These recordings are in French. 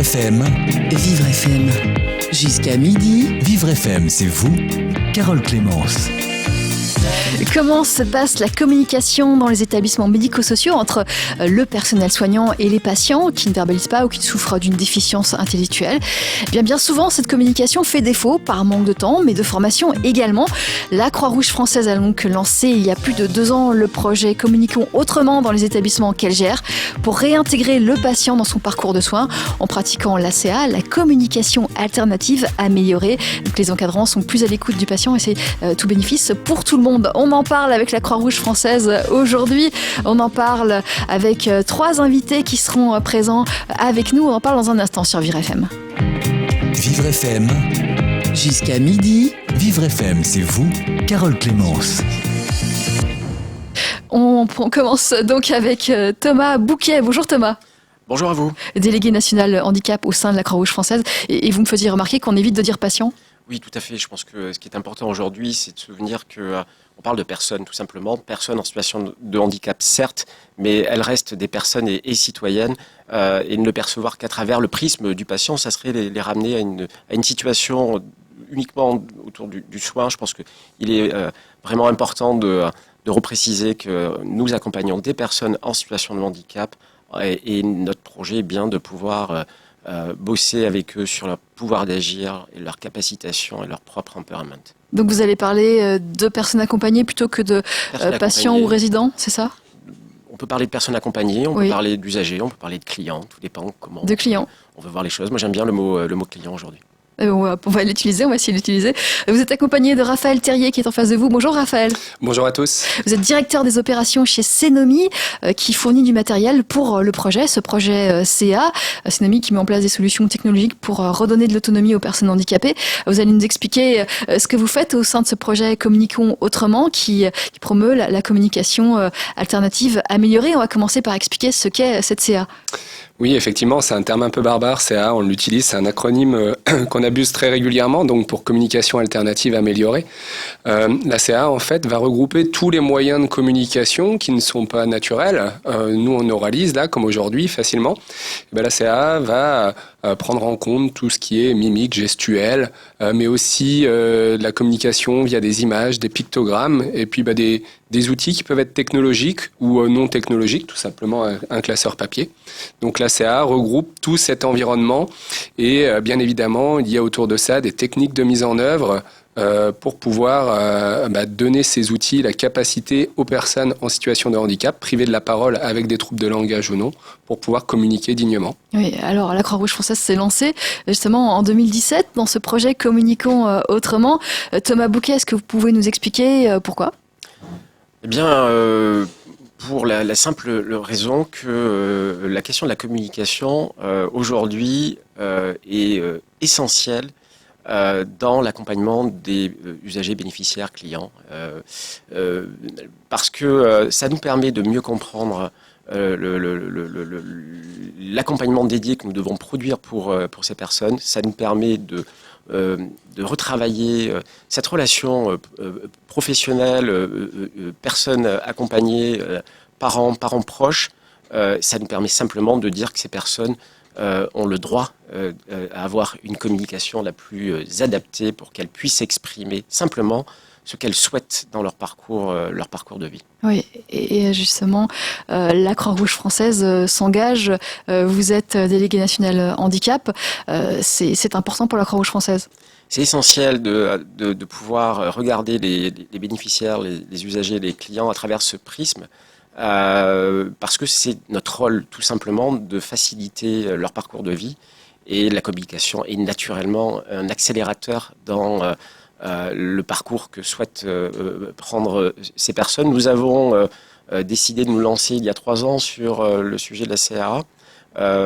FM. Vivre FM. Jusqu'à midi. Vivre FM, c'est vous, Carole Clémence. Comment se passe la communication dans les établissements médico-sociaux entre le personnel soignant et les patients qui ne verbalisent pas ou qui souffrent d'une déficience intellectuelle ? Bien souvent, cette communication fait défaut par manque de temps, mais de formation également. La Croix-Rouge française a donc lancé il y a plus de 2 ans le projet Communiquons autrement dans les établissements qu'elle gère pour réintégrer le patient dans son parcours de soins en pratiquant l'ACA, la communication alternative améliorée. Donc les encadrants sont plus à l'écoute du patient et c'est tout bénéfice pour tout le monde. On en parle avec la Croix-Rouge française aujourd'hui. On en parle avec 3 invités qui seront présents avec nous. On en parle dans un instant sur Vivre FM. Vivre FM. Jusqu'à midi. Vivre FM, c'est vous, Carole Clémence. On commence donc avec Thomas Bouquet. Bonjour Thomas. Bonjour à vous. Délégué national handicap au sein de la Croix-Rouge française. Et vous me faisiez remarquer qu'on évite de dire patient ? Oui, tout à fait. Je pense que ce qui est important aujourd'hui, c'est de se souvenir qu'on parle de personnes, tout simplement. Personnes en situation de handicap, certes, mais elles restent des personnes et citoyennes. Et ne le percevoir qu'à travers le prisme du patient, ça serait les ramener à une situation uniquement autour du soin. Je pense qu'il est vraiment important de repréciser que nous accompagnons des personnes en situation de handicap. Et notre projet est bien de pouvoir bosser avec eux sur leur pouvoir d'agir et leur capacitation et leur propre empowerment. Donc vous allez parler de personnes accompagnées plutôt que de patients ou résidents, c'est ça ? On peut parler de personnes accompagnées, on peut parler d'usagers, on peut parler de clients, tout dépend comment de clients. On veut voir les choses. Moi j'aime bien le mot client aujourd'hui. On va l'utiliser, on va essayer de l'utiliser. Vous êtes accompagné de Raphaël Terrier qui est en face de vous. Bonjour Raphaël. Bonjour à tous. Vous êtes directeur des opérations chez Cenomy qui fournit du matériel pour ce projet CA. Cenomy qui met en place des solutions technologiques pour redonner de l'autonomie aux personnes handicapées. Vous allez nous expliquer ce que vous faites au sein de ce projet Communiquons autrement qui promeut la communication alternative améliorée. On va commencer par expliquer ce qu'est cette CA. Oui, effectivement, c'est un terme un peu barbare, CA, on l'utilise, c'est un acronyme qu'on abuse très régulièrement, donc pour communication alternative améliorée. La CA, en fait, va regrouper tous les moyens de communication qui ne sont pas naturels. Nous, on oralise, là, comme aujourd'hui, facilement. Et la CA va prendre en compte tout ce qui est mimique, gestuelle, mais aussi de la communication via des images, des pictogrammes, et puis des outils qui peuvent être technologiques ou non technologiques, tout simplement un classeur papier. Donc la CA regroupe tout cet environnement et bien évidemment, il y a autour de ça des techniques de mise en œuvre pour pouvoir donner ces outils, la capacité aux personnes en situation de handicap, privées de la parole avec des troubles de langage ou non, pour pouvoir communiquer dignement. Oui, alors la Croix-Rouge française s'est lancée justement en 2017 dans ce projet Communiquons autrement. Thomas Bouquet, est-ce que vous pouvez nous expliquer pourquoi ? Eh bien, pour la simple raison que la question de la communication aujourd'hui est essentielle dans l'accompagnement des usagers, bénéficiaires, clients, parce que ça nous permet de mieux comprendre l'accompagnement dédié que nous devons produire pour ces personnes. Ça nous permet de retravailler cette relation professionnelle, personnes accompagnées, parents proches. Ça nous permet simplement de dire que ces personnes ont le droit à avoir une communication la plus adaptée pour qu'elles puissent exprimer simplement ce qu'elles souhaitent dans leur parcours de vie. Oui, et justement, la Croix-Rouge française s'engage. Vous êtes délégué national handicap. C'est important pour la Croix-Rouge française. C'est essentiel de pouvoir regarder les bénéficiaires, les usagers, les clients à travers ce prisme. Parce que c'est notre rôle tout simplement de faciliter leur parcours de vie et la communication est naturellement un accélérateur dans le parcours que souhaitent prendre ces personnes. Nous avons décidé de nous lancer il y a 3 ans sur le sujet de la CAA,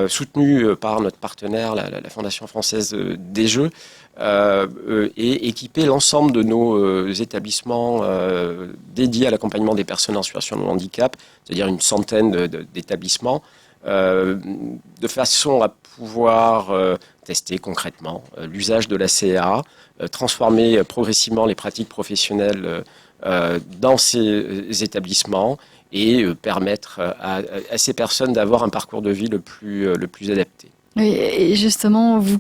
soutenu par notre partenaire, la Fondation française des Jeux, et équiper l'ensemble de nos établissements dédiés à l'accompagnement des personnes en situation de handicap, c'est-à-dire une centaine d'établissements, de façon à pouvoir tester concrètement l'usage de la CAA, transformer progressivement les pratiques professionnelles dans ces établissements et permettre à ces personnes d'avoir un parcours de vie le plus adapté. Oui, et justement, vous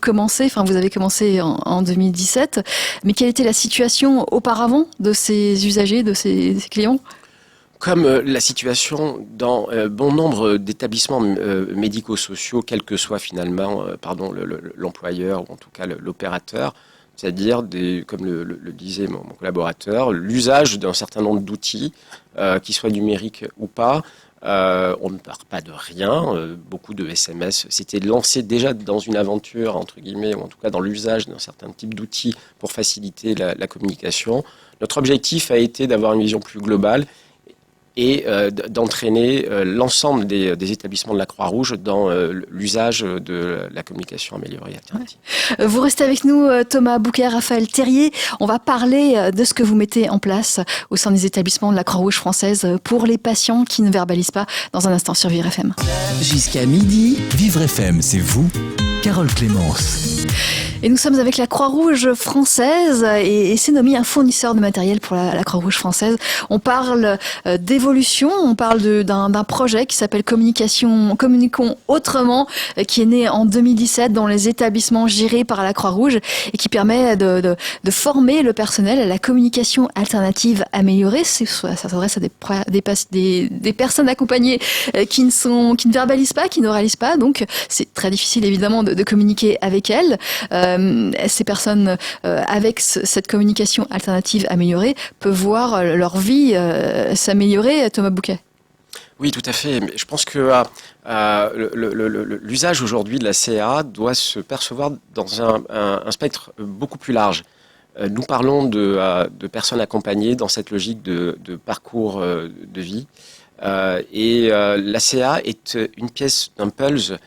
avez commencé en 2017, mais quelle était la situation auparavant de ces usagers, de ces clients ? Comme la situation dans bon nombre d'établissements médico-sociaux, quel que soit finalement l'employeur ou en tout cas l'opérateur, c'est-à-dire, comme le disait mon collaborateur, l'usage d'un certain nombre d'outils, qu'ils soient numériques ou pas. On ne part pas de rien. Beaucoup de SMS s'étaient lancés déjà dans une aventure, entre guillemets, ou en tout cas dans l'usage d'un certain type d'outils pour faciliter la communication. Notre objectif a été d'avoir une vision plus globale et d'entraîner l'ensemble des établissements de la Croix-Rouge dans l'usage de la communication améliorée alternative. Vous restez avec nous, Thomas Bouquet, Raphaël Terrier. On va parler de ce que vous mettez en place au sein des établissements de la Croix-Rouge française pour les patients qui ne verbalisent pas, dans un instant sur Vivre FM. Jusqu'à midi. Vivre FM, c'est vous, Carole Clémence. Et nous sommes avec la Croix-Rouge française et Cenomy, un fournisseur de matériel pour la Croix-Rouge française. On parle d'évolution, on parle d'un projet qui s'appelle Communiquons autrement, qui est né en 2017 dans les établissements gérés par la Croix-Rouge et qui permet de former le personnel à la communication alternative améliorée. Ça s'adresse à des personnes accompagnées qui ne verbalisent pas, qui n'oralisent pas, donc c'est très difficile évidemment de communiquer avec elles. Ces personnes avec cette communication alternative améliorée peuvent voir leur vie s'améliorer, Thomas Bouquet. Oui, tout à fait. Je pense que l'usage aujourd'hui de la CA doit se percevoir dans un spectre beaucoup plus large. Nous parlons de personnes accompagnées dans cette logique de parcours de vie. Et la CA est une pièce d'un puzzle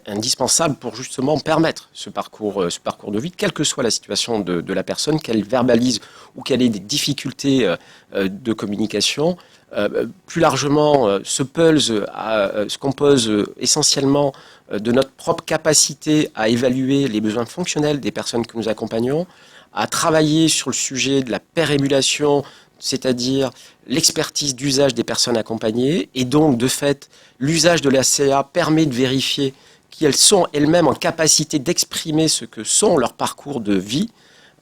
indispensable pour justement permettre ce parcours de vie, quelle que soit la situation de la personne, qu'elle verbalise ou qu'elle ait des difficultés de communication. Plus largement, ce puzzle se compose essentiellement de notre propre capacité à évaluer les besoins fonctionnels des personnes que nous accompagnons, à travailler sur le sujet de la pérémulation, c'est-à-dire l'expertise d'usage des personnes accompagnées, et donc de fait, l'usage de la CA permet de vérifier qu'elles sont elles-mêmes en capacité d'exprimer ce que sont leurs parcours de vie.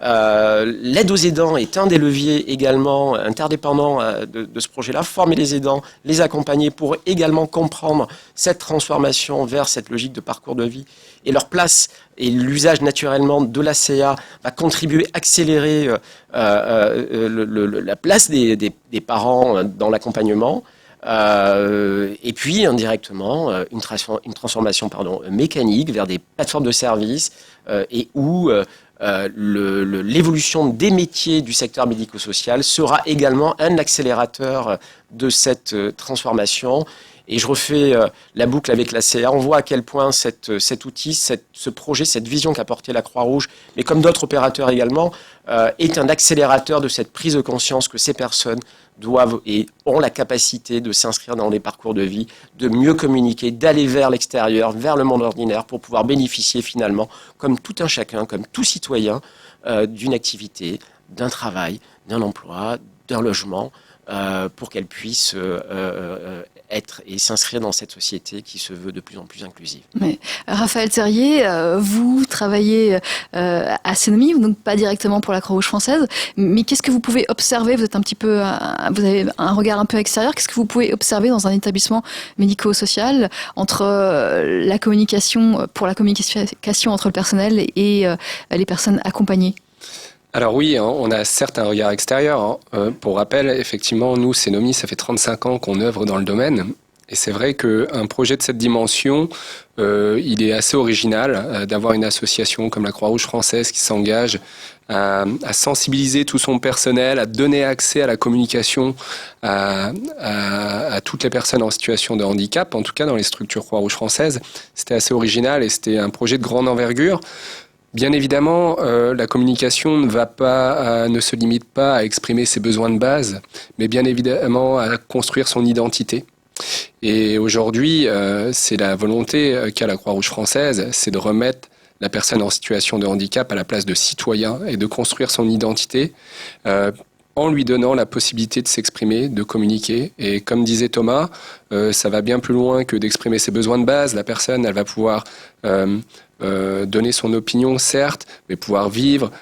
L'aide aux aidants est un des leviers également interdépendants de ce projet-là. Former les aidants, les accompagner pour également comprendre cette transformation vers cette logique de parcours de vie et leur place et l'usage naturellement de la CA va contribuer, accélérer la place des parents dans l'accompagnement. Et puis indirectement une transformation mécanique vers des plateformes de services et où l'évolution des métiers du secteur médico-social sera également un accélérateur de cette transformation. Et je refais la boucle avec la CA. On voit à quel point cet outil, ce projet, cette vision qu'a portée la Croix-Rouge, mais comme d'autres opérateurs également, est un accélérateur de cette prise de conscience que ces personnes doivent et ont la capacité de s'inscrire dans des parcours de vie, de mieux communiquer, d'aller vers l'extérieur, vers le monde ordinaire pour pouvoir bénéficier finalement, comme tout un chacun, comme tout citoyen, d'une activité, d'un travail, d'un emploi, d'un logement, pour qu'elles puissent être et s'inscrire dans cette société qui se veut de plus en plus inclusive. Mais, Raphaël Terrier, vous travaillez à Cenomy, donc pas directement pour la Croix-Rouge française, mais qu'est-ce que vous pouvez observer ? Vous avez un regard un peu extérieur. Qu'est-ce que vous pouvez observer dans un établissement médico-social entre la communication entre le personnel et les personnes accompagnées ? Alors oui, on a certes un regard extérieur. Pour rappel, effectivement, nous, Cenomy, ça fait 35 ans qu'on œuvre dans le domaine. Et c'est vrai qu'un projet de cette dimension, il est assez original d'avoir une association comme la Croix-Rouge française qui s'engage à sensibiliser tout son personnel, à donner accès à la communication à toutes les personnes en situation de handicap, en tout cas dans les structures Croix-Rouge françaises. C'était assez original et c'était un projet de grande envergure. Bien évidemment, la communication ne se limite pas à exprimer ses besoins de base, mais bien évidemment à construire son identité. Et aujourd'hui, c'est la volonté qu'a la Croix-Rouge française, c'est de remettre la personne en situation de handicap à la place de citoyen et de construire son identité en lui donnant la possibilité de s'exprimer, de communiquer. Et comme disait Thomas, ça va bien plus loin que d'exprimer ses besoins de base. La personne, elle va pouvoir donner son opinion, certes, mais pouvoir vivre,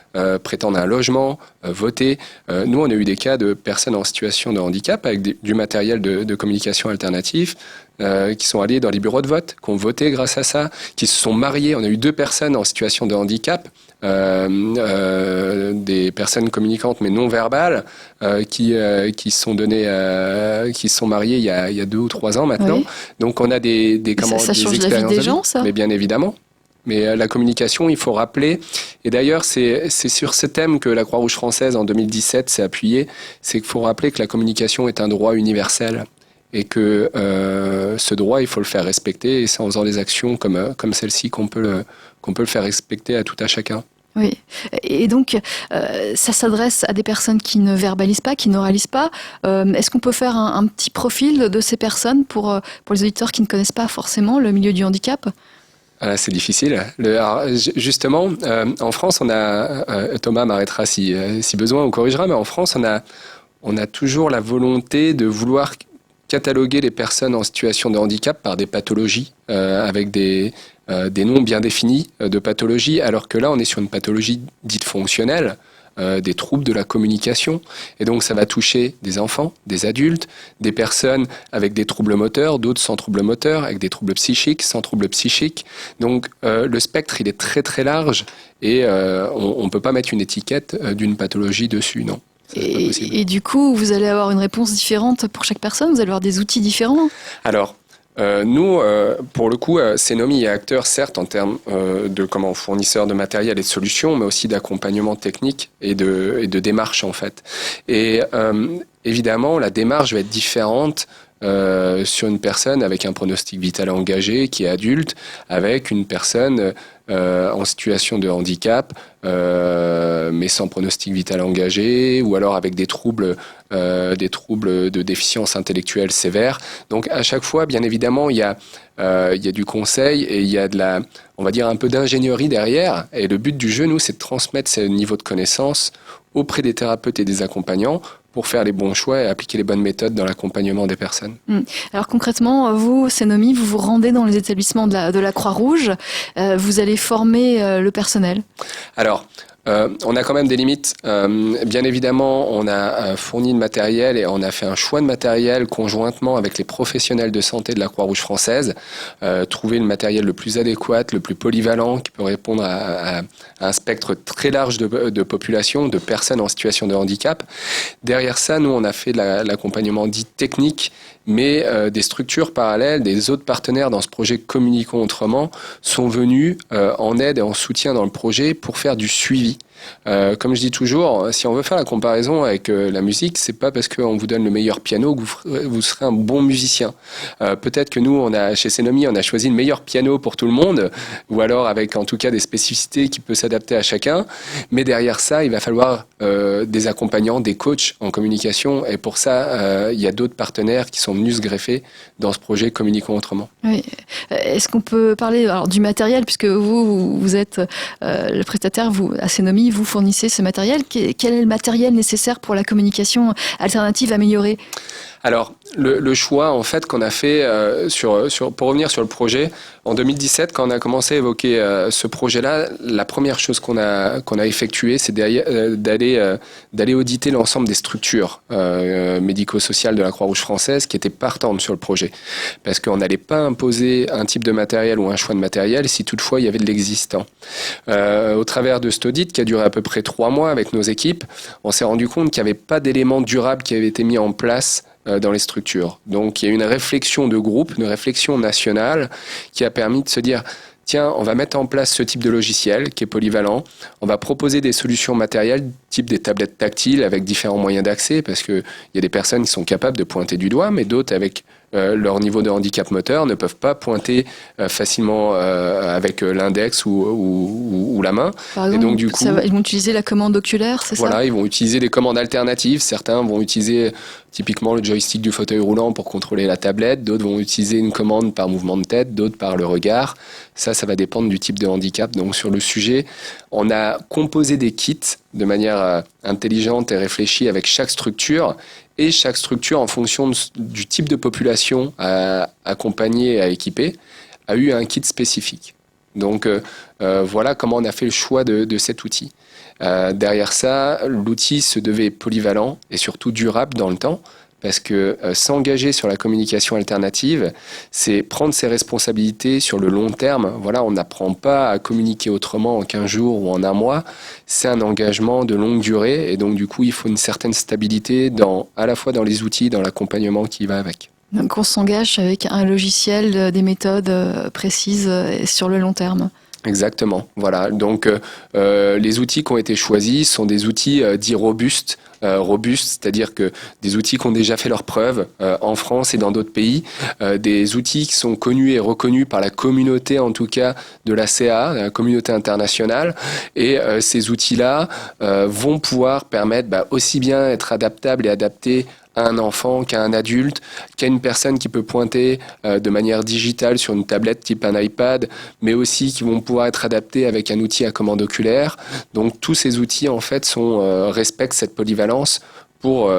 prétendre un logement, voter. Nous, on a eu des cas de personnes en situation de handicap avec du matériel de communication alternatif qui sont allés dans les bureaux de vote, qui ont voté grâce à ça, qui se sont mariés. On a eu 2 personnes en situation de handicap, des personnes communicantes mais non verbales, qui se sont mariées il y a 2 ou 3 ans maintenant. Oui. Donc on a des ça change la vie des gens, ça. Mais bien évidemment. Mais la communication, il faut rappeler, et d'ailleurs c'est sur ce thème que la Croix-Rouge française en 2017 s'est appuyée, c'est qu'il faut rappeler que la communication est un droit universel et que ce droit, il faut le faire respecter, et c'est en faisant des actions comme celle-ci qu'on peut le faire respecter à tout à chacun. Oui, et donc ça s'adresse à des personnes qui ne verbalisent pas, qui n'oralisent pas. Est-ce qu'on peut faire un petit profil de ces personnes pour les auditeurs qui ne connaissent pas forcément le milieu du handicap ? C'est difficile. Justement, en France, on a, Thomas m'arrêtera si besoin ou corrigera, mais en France, on a toujours la volonté de vouloir cataloguer les personnes en situation de handicap par des pathologies, avec des noms bien définis de pathologies, alors que là, on est sur une pathologie dite fonctionnelle, des troubles de la communication. Et donc, ça va toucher des enfants, des adultes, des personnes avec des troubles moteurs, d'autres sans troubles moteurs, avec des troubles psychiques, sans troubles psychiques. Donc, le spectre, il est très, très large et on ne peut pas mettre une étiquette d'une pathologie dessus, non. Et du coup, vous allez avoir une réponse différente pour chaque personne ? Vous allez avoir des outils différents ? Alors, nous, pour le coup, Cenomy est acteur, certes, en termes de fournisseur de matériel et de solutions, mais aussi d'accompagnement technique et de démarche, en fait. Et évidemment, la démarche va être différente sur une personne avec un pronostic vital engagé, qui est adulte, avec une personne en situation de handicap, mais sans pronostic vital engagé, ou alors avec des troubles de déficience intellectuelle sévère. Donc à chaque fois, bien évidemment, il y a du conseil et il y a on va dire un peu d'ingénierie derrière. Et le but du jeu, nous, c'est de transmettre ce niveau de connaissance auprès des thérapeutes et des accompagnants pour faire les bons choix et appliquer les bonnes méthodes dans l'accompagnement des personnes. Alors concrètement, vous, Cenomy, vous vous rendez dans les établissements de la Croix-Rouge, vous allez former le personnel. Alors, on a quand même des limites. Bien évidemment, on a fourni le matériel et on a fait un choix de matériel conjointement avec les professionnels de santé de la Croix-Rouge française. Trouver le matériel le plus adéquat, le plus polyvalent, qui peut répondre à un spectre très large de population, de personnes en situation de handicap. Derrière ça, nous, on a fait l'accompagnement dit technique, mais des structures parallèles, des autres partenaires dans ce projet Communiquons Autrement sont venus en aide et en soutien dans le projet pour faire du suivi. Comme je dis toujours, si on veut faire la comparaison avec la musique, c'est pas parce qu'on vous donne le meilleur piano que vous serez un bon musicien. Peut-être que nous, chez Cenomy, on a choisi le meilleur piano pour tout le monde, ou alors avec en tout cas des spécificités qui peuvent s'adapter à chacun. Mais derrière ça, il va falloir des accompagnants, des coachs en communication. Et pour ça, il y a d'autres partenaires qui sont venus se greffer dans ce projet Communiquons Autrement. Oui. Est-ce qu'on peut parler du matériel, puisque vous êtes le prestataire, vous, à Cenomy, vous fournissez ce matériel. Quel est le matériel nécessaire pour la communication alternative améliorée ? Alors, le choix en fait qu'on a fait pour revenir sur le projet, en 2017, quand on a commencé à évoquer ce projet-là, la première chose qu'on a effectuée, c'est d'aller auditer l'ensemble des structures médico-sociales de la Croix-Rouge française qui étaient partantes sur le projet. Parce qu'on n'allait pas imposer un type de matériel ou un choix de matériel si toutefois il y avait de l'existant. Au travers de cet audit qui a duré à peu près 3 mois avec nos équipes, on s'est rendu compte qu'il n'y avait pas d'éléments durables qui avaient été mis en place dans les structures. Donc il y a une réflexion de groupe, une réflexion nationale qui a permis de se dire tiens, on va mettre en place ce type de logiciel qui est polyvalent, on va proposer des solutions matérielles type des tablettes tactiles avec différents moyens d'accès parce qu'il y a des personnes qui sont capables de pointer du doigt, mais d'autres avec leur niveau de handicap moteur ne peuvent pas pointer facilement avec l'index ou la main. Par exemple, et donc, du coup, ils vont utiliser la commande oculaire, c'est ça ? Voilà, ils vont utiliser des commandes alternatives. Certains vont utiliser typiquement le joystick du fauteuil roulant pour contrôler la tablette. D'autres vont utiliser une commande par mouvement de tête, d'autres par le regard. Ça va dépendre du type de handicap. Donc sur le sujet, on a composé des kits de manière intelligente et réfléchie avec chaque structure, et chaque structure, en fonction du type de population à accompagner et à équiper, a eu un kit spécifique. Donc voilà comment on a fait le choix de cet outil. Derrière ça, l'outil se devait polyvalent et surtout durable dans le temps, parce que s'engager sur la communication alternative, c'est prendre ses responsabilités sur le long terme. Voilà, on n'apprend pas à communiquer autrement en 15 jours ou en un mois. C'est un engagement de longue durée, et donc du coup, il faut une certaine stabilité à la fois dans les outils, dans l'accompagnement qui va avec. Donc on s'engage avec un logiciel, des méthodes précises sur le long terme. Exactement. Voilà. Donc les outils qui ont été choisis sont des outils dits robustes. Robustes, c'est-à-dire que des outils qui ont déjà fait leurs preuves en France et dans d'autres pays, des outils qui sont connus et reconnus par la communauté, en tout cas de la CA, la communauté internationale, et ces outils-là vont pouvoir permettre aussi bien être adaptables et adaptés à un enfant, qu'à un adulte, qu'à une personne qui peut pointer de manière digitale sur une tablette type un iPad, mais aussi qui vont pouvoir être adaptés avec un outil à commande oculaire. Donc tous ces outils en fait respectent cette polyvalence pour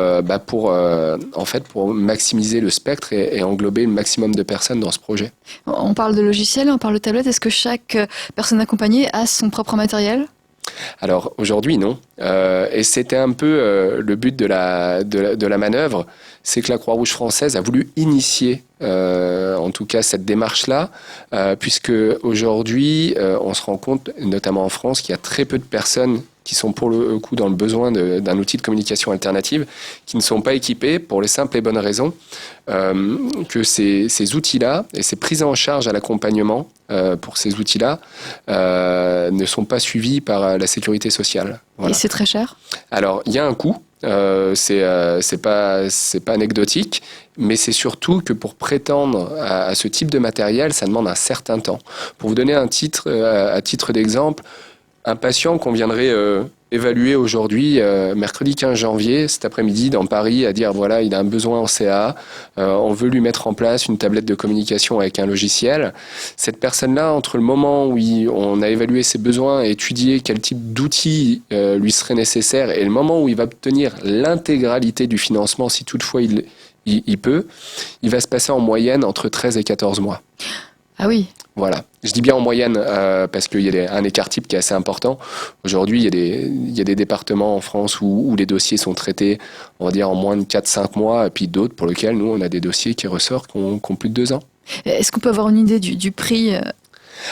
maximiser le spectre et englober le maximum de personnes dans ce projet. On parle de logiciel, on parle de tablette. Est-ce que chaque personne accompagnée a son propre matériel ? Alors aujourd'hui non, et c'était un peu le but de la manœuvre, c'est que la Croix-Rouge française a voulu initier en tout cas cette démarche-là, puisque aujourd'hui on se rend compte, notamment en France, qu'il y a très peu de personnes qui sont pour le coup dans le besoin d'un outil de communication alternative, qui ne sont pas équipés pour les simples et bonnes raisons que ces outils-là et ces prises en charge à l'accompagnement pour ces outils-là ne sont pas suivis par la sécurité sociale. Voilà. Et c'est très cher ? Alors, il y a un coût, c'est pas anecdotique, mais c'est surtout que pour prétendre à ce type de matériel, ça demande un certain temps. Pour vous donner à titre d'exemple, un patient qu'on viendrait évaluer aujourd'hui, mercredi 15 janvier, cet après-midi, dans Paris, à dire voilà, il a un besoin en CA, on veut lui mettre en place une tablette de communication avec un logiciel. Cette personne-là, entre le moment où on a évalué ses besoins et étudié quel type d'outils lui serait nécessaire, et le moment où il va obtenir l'intégralité du financement, si toutefois il peut, il va se passer en moyenne entre 13 et 14 mois. Ah oui. Voilà. Je dis bien en moyenne parce qu'il y a un écart type qui est assez important. Aujourd'hui, il y a des départements en France où les dossiers sont traités, on va dire, en moins de 4-5 mois, et puis d'autres pour lesquels, nous, on a des dossiers qui ressortent qui ont plus de 2 ans. Est-ce qu'on peut avoir une idée du prix ?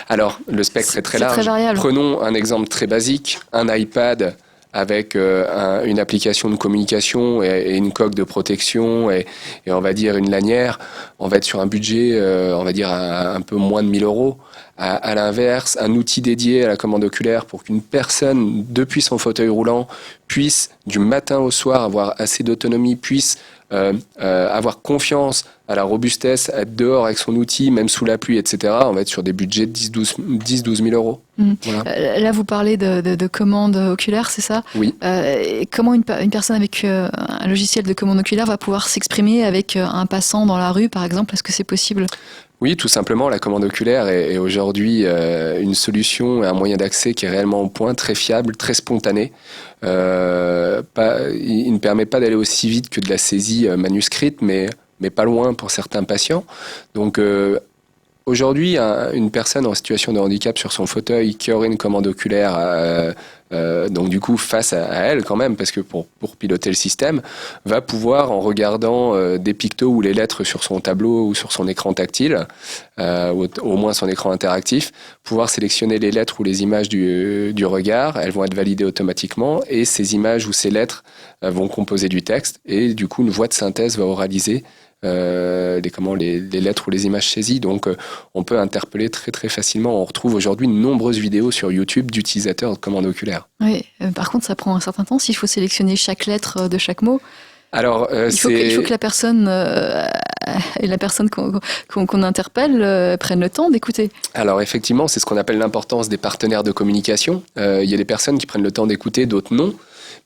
Alors, le spectre est très large. Très variable. Prenons un exemple très basique, un iPad avec une application de communication et une coque de protection et on va dire une lanière, on va être sur un budget, on va dire un peu moins de 1 000 €. À l'inverse, un outil dédié à la commande oculaire pour qu'une personne, depuis son fauteuil roulant, puisse, du matin au soir, avoir assez d'autonomie, puisse avoir confiance à la robustesse, être dehors avec son outil, même sous la pluie, etc. On va être sur des budgets de 10-12 000 €. Voilà. Là, vous parlez de commande oculaire, c'est ça ? Oui. Comment une personne avec un logiciel de commande oculaire va pouvoir s'exprimer avec un passant dans la rue, par exemple ? Est-ce que c'est possible ? Oui, tout simplement, la commande oculaire est aujourd'hui une solution et un moyen d'accès qui est réellement au point, très fiable, très spontané. Il ne permet pas d'aller aussi vite que de la saisie manuscrite, mais pas loin pour certains patients. Donc aujourd'hui, une personne en situation de handicap sur son fauteuil qui aurait une commande oculaire, donc du coup face à elle quand même, parce que pour piloter le système, va pouvoir, en regardant des pictos ou les lettres sur son tableau ou sur son écran tactile, ou au moins son écran interactif, pouvoir sélectionner les lettres ou les images du regard. Elles vont être validées automatiquement et ces images ou ces lettres vont composer du texte et du coup une voix de synthèse va oraliser les lettres ou les images saisies. Donc on peut interpeller très très facilement. On retrouve aujourd'hui de nombreuses vidéos sur YouTube d'utilisateurs de commande oculaire. Oui, par contre ça prend un certain temps s'il faut sélectionner chaque lettre de chaque mot. Alors, il faut que la personne et la personne qu'on interpelle prennent le temps d'écouter. Alors effectivement, c'est ce qu'on appelle l'importance des partenaires de communication. Il y a des personnes qui prennent le temps d'écouter, d'autres non.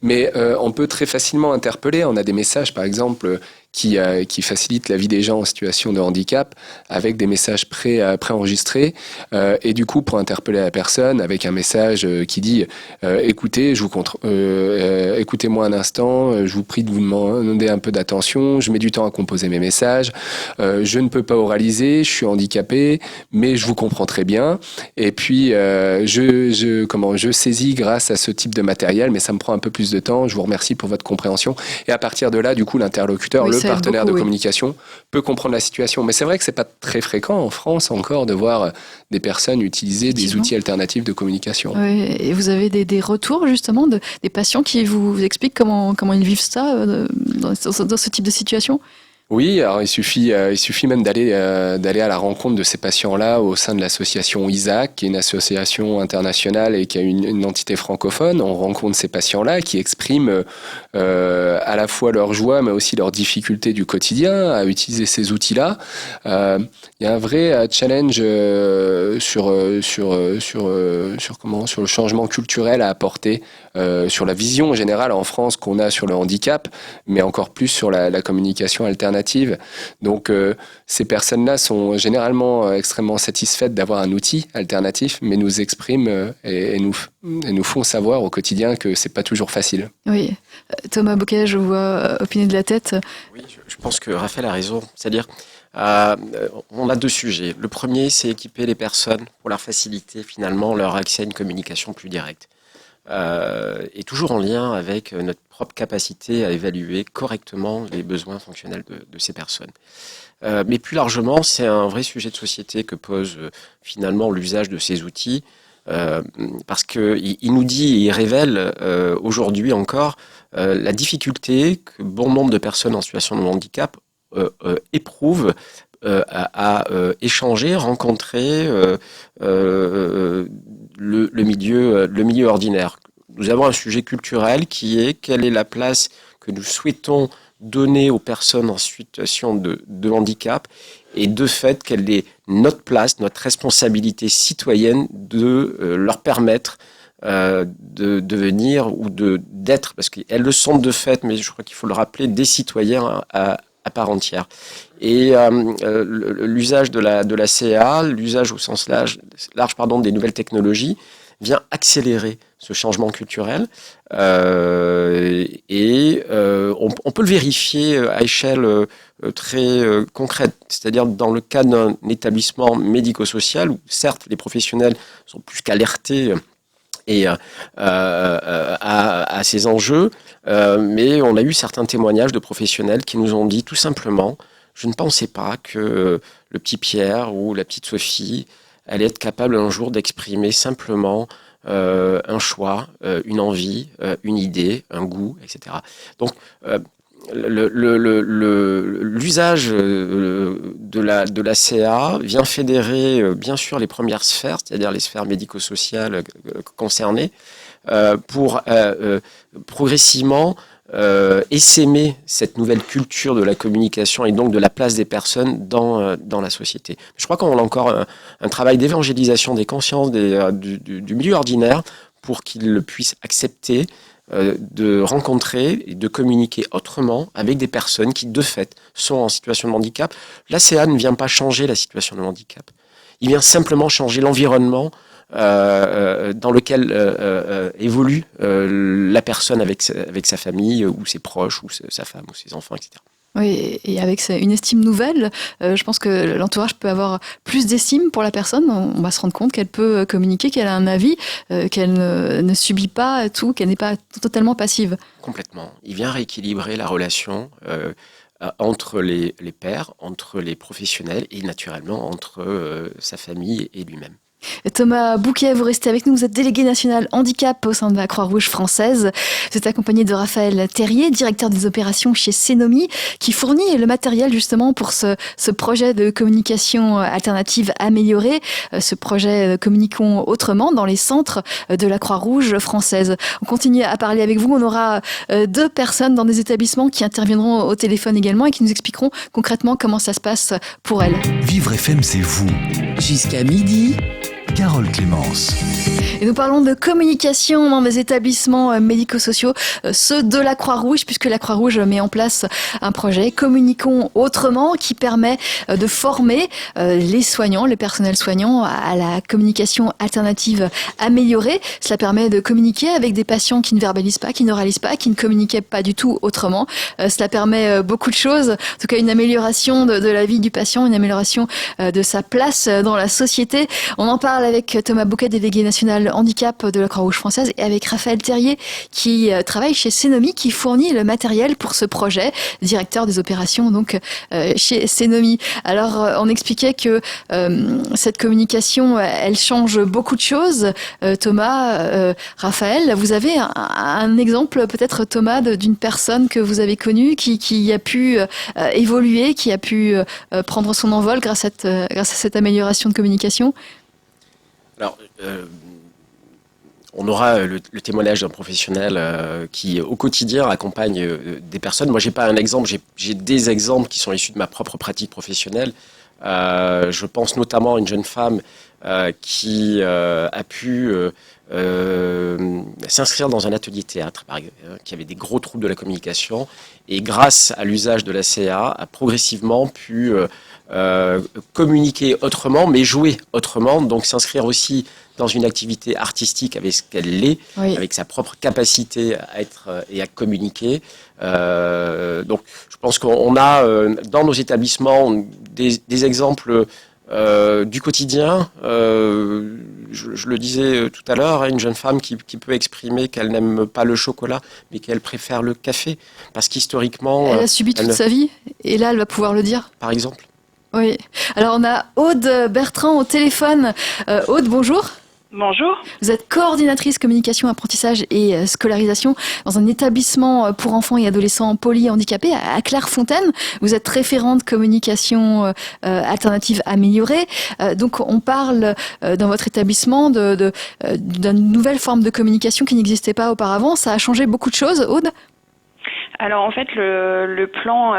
Mais on peut très facilement interpeller. On a des messages, par exemple, qui facilite la vie des gens en situation de handicap avec des messages préenregistrés et du coup pour interpeller la personne avec un message qui dit écoutez, écoutez-moi un instant, je vous prie de vous demander un peu d'attention, je mets du temps à composer mes messages, je ne peux pas oraliser, je suis handicapé, mais je vous comprends très bien et puis je saisis grâce à ce type de matériel, mais ça me prend un peu plus de temps, je vous remercie pour votre compréhension et à partir de là, du coup, l'interlocuteur, le partenaire de communication peut comprendre la situation. Mais c'est vrai que c'est pas très fréquent en France encore de voir des personnes utiliser des outils alternatifs de communication. Oui, et vous avez des retours justement des patients qui vous expliquent comment ils vivent ça dans ce type de situation ? Oui, alors il suffit même d'aller à la rencontre de ces patients-là au sein de l'association ISAC, qui est une association internationale et qui a une entité francophone. On rencontre ces patients-là qui expriment à la fois leur joie, mais aussi leurs difficultés du quotidien à utiliser ces outils-là. Il y a un vrai challenge sur le changement culturel à apporter, sur la vision générale en France qu'on a sur le handicap, mais encore plus sur la communication alternative. Donc ces personnes-là sont généralement extrêmement satisfaites d'avoir un outil alternatif, mais nous expriment et nous font savoir au quotidien que c'est pas toujours facile. Oui, Thomas Bouquet, je vois opiner de la tête. Oui, je pense que Raphaël a raison. C'est-à-dire, on a deux sujets. Le premier, c'est équiper les personnes pour leur faciliter finalement leur accès à une communication plus directe. Et toujours en lien avec notre propre capacité à évaluer correctement les besoins fonctionnels de ces personnes. Mais plus largement, c'est un vrai sujet de société que pose finalement l'usage de ces outils, parce qu'il nous dit et il révèle aujourd'hui encore la difficulté que bon nombre de personnes en situation de handicap éprouvent à échanger, rencontrer le milieu ordinaire. Nous avons un sujet culturel qui est quelle est la place que nous souhaitons donner aux personnes en situation de handicap et de fait quelle est notre place, notre responsabilité citoyenne de leur permettre de venir ou d'être, parce qu'elles le sont de fait, mais je crois qu'il faut le rappeler, des citoyens à part entière. Et l'usage de la CA, l'usage au sens large des nouvelles technologies, vient accélérer ce changement culturel et on peut le vérifier à échelle très concrète, c'est-à-dire dans le cas d'un établissement médico-social où certes les professionnels sont plus qu'alertés et à ces enjeux, mais on a eu certains témoignages de professionnels qui nous ont dit tout simplement « Je ne pensais pas que le petit Pierre ou la petite Sophie allait être capable un jour d'exprimer simplement un choix, une envie, une idée, un goût, etc. » Donc, l'usage de la CA vient fédérer bien sûr les premières sphères, c'est-à-dire les sphères médico-sociales concernées, pour progressivement essaimer cette nouvelle culture de la communication et donc de la place des personnes dans la société. Je crois qu'on a encore un travail d'évangélisation des consciences du milieu ordinaire pour qu'ils puissent accepter de rencontrer et de communiquer autrement avec des personnes qui, de fait, sont en situation de handicap. L'ACA ne vient pas changer la situation de handicap. Il vient simplement changer l'environnement dans lequel évolue la personne avec sa famille ou ses proches ou sa femme ou ses enfants, etc. Oui, et avec une estime nouvelle, je pense que l'entourage peut avoir plus d'estime pour la personne. On va se rendre compte qu'elle peut communiquer, qu'elle a un avis, qu'elle ne subit pas tout, qu'elle n'est pas totalement passive. Complètement. Il vient rééquilibrer la relation entre les pairs, entre les professionnels et naturellement entre sa famille et lui-même. Thomas Bouquet, vous restez avec nous, vous êtes délégué national handicap au sein de la Croix-Rouge française. Vous êtes accompagné de Raphaël Terrier, directeur des opérations chez Cenomi, qui fournit le matériel justement pour ce projet de communication alternative améliorée, ce projet Communiquons autrement dans les centres de la Croix-Rouge française. On continue à parler avec vous, on aura 2 personnes dans des établissements qui interviendront au téléphone également et qui nous expliqueront concrètement comment ça se passe pour elles. Vivre FM, c'est vous. Jusqu'à midi. Carole Clémence. Et nous parlons de communication dans des établissements médico-sociaux, ceux de la Croix-Rouge, puisque la Croix-Rouge met en place un projet Communiquons autrement qui permet de former les soignants, les personnels soignants à la communication alternative améliorée. Cela permet de communiquer avec des patients qui ne verbalisent pas, qui n'oralisent pas, qui ne communiquaient pas du tout autrement. Cela permet beaucoup de choses, en tout cas une amélioration de la vie du patient, une amélioration de sa place dans la société. On en parle avec Thomas Bouquet, délégué national handicap de la Croix-Rouge française, et avec Raphaël Terrier qui travaille chez Cenomy, qui fournit le matériel pour ce projet, directeur des opérations donc chez Cenomy. Alors on expliquait que cette communication elle change beaucoup de choses. Thomas, Raphaël, vous avez un exemple peut-être, Thomas, d'une personne que vous avez connue qui a pu évoluer, qui a pu prendre son envol grâce à cette amélioration de communication? Alors, on aura le témoignage d'un professionnel qui, au quotidien, accompagne des personnes. Moi, j'ai pas un exemple, j'ai des exemples qui sont issus de ma propre pratique professionnelle. Je pense notamment à une jeune femme qui a pu s'inscrire dans un atelier théâtre, qui avait des gros troubles de la communication, et grâce à l'usage de la CA, a progressivement pu communiquer autrement, mais jouer autrement, donc s'inscrire aussi dans une activité artistique avec ce qu'elle est, oui, avec sa propre capacité à être et à communiquer. Donc, je pense qu'on a dans nos établissements des exemples du quotidien. Je le disais tout à l'heure, une jeune femme qui peut exprimer qu'elle n'aime pas le chocolat, mais qu'elle préfère le café, parce qu'historiquement... Elle a subi toute sa vie, et là, elle va pouvoir le dire. Par exemple. Oui. Alors, on a Aude Bertrand au téléphone. Aude, bonjour. Bonjour. Vous êtes coordinatrice communication, apprentissage et scolarisation dans un établissement pour enfants et adolescents polyhandicapés à Clairefontaine. Vous êtes référente communication alternative améliorée. Donc on parle dans votre établissement d'une nouvelle forme de communication qui n'existait pas auparavant. Ça a changé beaucoup de choses, Aude ? Alors en fait, le plan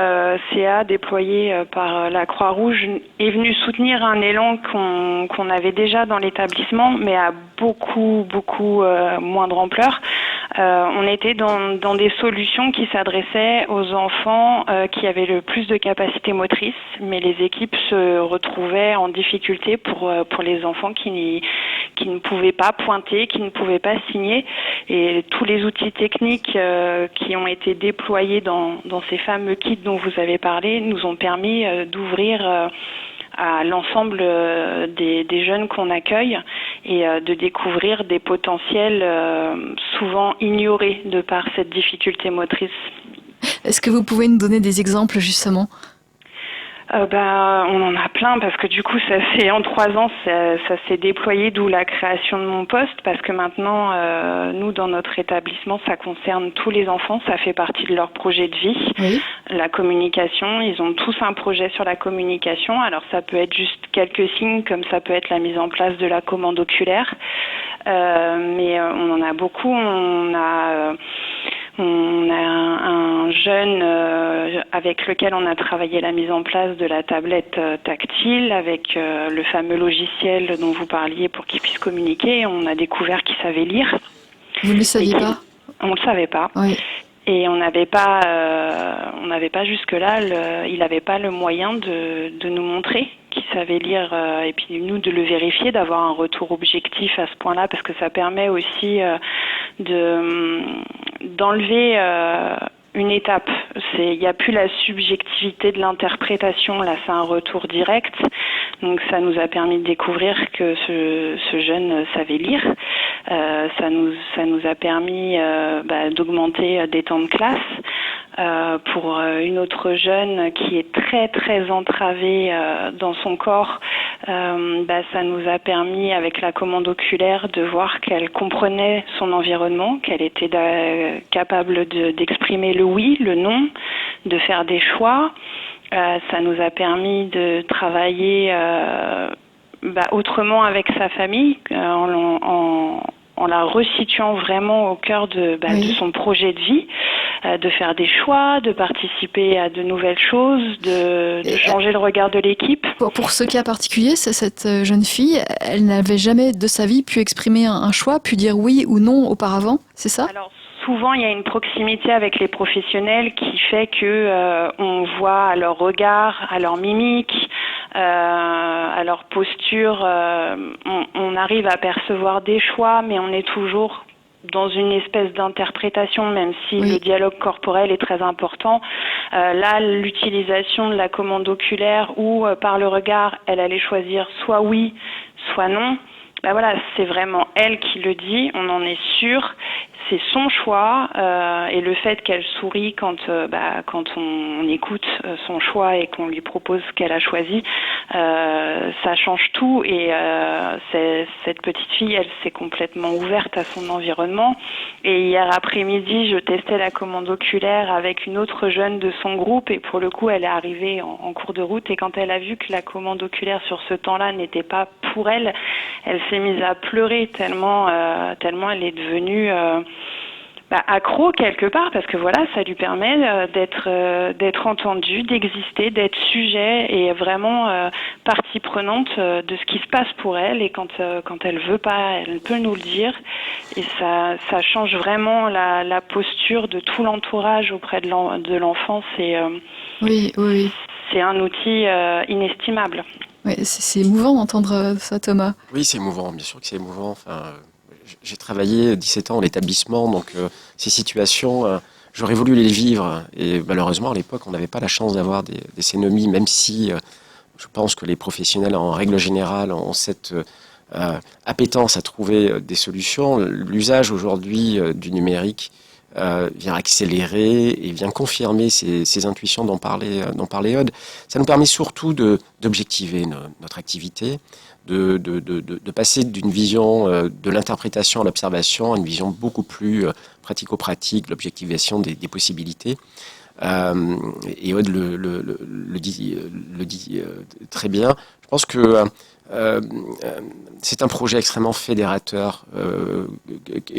CA déployé par la Croix-Rouge est venu soutenir un élan qu'on avait déjà dans l'établissement, mais à beaucoup moindre ampleur. On était dans des solutions qui s'adressaient aux enfants qui avaient le plus de capacité motrice, mais les équipes se retrouvaient en difficulté pour les enfants qui ne pouvaient pas pointer, qui ne pouvaient pas signer. Et tous les outils techniques qui ont été déployés dans ces fameux kits dont vous avez parlé nous ont permis d'ouvrir à l'ensemble des jeunes qu'on accueille et de découvrir des potentiels souvent ignorés de par cette difficulté motrice. Est-ce que vous pouvez nous donner des exemples justement ? On en a plein parce que du coup en 3 ans ça s'est déployé, d'où la création de mon poste, parce que maintenant nous dans notre établissement ça concerne tous les enfants, ça fait partie de leur projet de vie. Oui. La communication, ils ont tous un projet sur la communication, alors ça peut être juste quelques signes comme ça peut être la mise en place de la commande oculaire, mais on en a beaucoup. On a un jeune avec lequel on a travaillé la mise en place de la tablette tactile avec le fameux logiciel dont vous parliez pour qu'il puisse communiquer. On a découvert qu'il savait lire. Vous ne le saviez pas ? On ne le savait pas. Oui. Et on n'avait pas jusque-là, il n'avait pas le moyen de nous montrer qu'il savait lire et puis nous de le vérifier, d'avoir un retour objectif à ce point-là, parce que ça permet aussi d'enlever une étape. Il n'y a plus la subjectivité de l'interprétation, là c'est un retour direct. Donc ça nous a permis de découvrir que ce jeune savait lire. Ça nous a permis d'augmenter des temps de classe. Pour une autre jeune qui est très très entravée dans son corps, ça nous a permis avec la commande oculaire de voir qu'elle comprenait son environnement, qu'elle était capable d'exprimer le oui, le non, de faire des choix. Ça nous a permis de travailler autrement avec sa famille, en la resituant vraiment au cœur de son projet de vie. de faire des choix, de participer à de nouvelles choses, de changer le regard de l'équipe. Pour ce cas particulier, cette jeune fille, elle n'avait jamais de sa vie pu exprimer un choix, pu dire oui ou non auparavant, c'est ça ? Alors, souvent, il y a une proximité avec les professionnels qui fait que on voit à leur regard, à leur mimique, à leur posture, on arrive à percevoir des choix, mais on est toujours dans une espèce d'interprétation, même si le dialogue corporel est très important. Là, l'utilisation de la commande oculaire où, par le regard, elle allait choisir soit oui, soit non. Ben voilà, c'est vraiment elle qui le dit, on en est sûr. C'est son choix et le fait qu'elle sourit quand on écoute son choix et qu'on lui propose ce qu'elle a choisi, ça change tout. Et cette petite fille, elle s'est complètement ouverte à son environnement. Et hier après-midi, je testais la commande oculaire avec une autre jeune de son groupe et pour le coup, elle est arrivée en cours de route et quand elle a vu que la commande oculaire sur ce temps-là n'était pas pour elle, elle s'est mise à pleurer tellement elle est devenue accro quelque part parce que voilà, ça lui permet d'être entendue, d'exister, d'être sujet et vraiment partie prenante de ce qui se passe pour elle et quand elle veut pas, elle peut nous le dire et ça change vraiment la posture de tout l'entourage auprès de l'enfant. C'est un outil inestimable. Oui, c'est émouvant d'entendre ça, Thomas. Oui, c'est émouvant, bien sûr que c'est émouvant. Enfin, j'ai travaillé 17 ans en établissement, donc ces situations, j'aurais voulu les vivre. Et malheureusement, à l'époque, on n'avait pas la chance d'avoir des cénomies, même si je pense que les professionnels, en règle générale, ont cette appétence à trouver des solutions. L'usage aujourd'hui du numérique vient accélérer et vient confirmer ces intuitions dont parlait Aude. Ça nous permet surtout d'objectiver notre activité, de passer d'une vision de l'interprétation à l'observation à une vision beaucoup plus pratico-pratique, de l'objectivation des possibilités. Et Aude le dit très bien. Je pense que c'est un projet extrêmement fédérateur,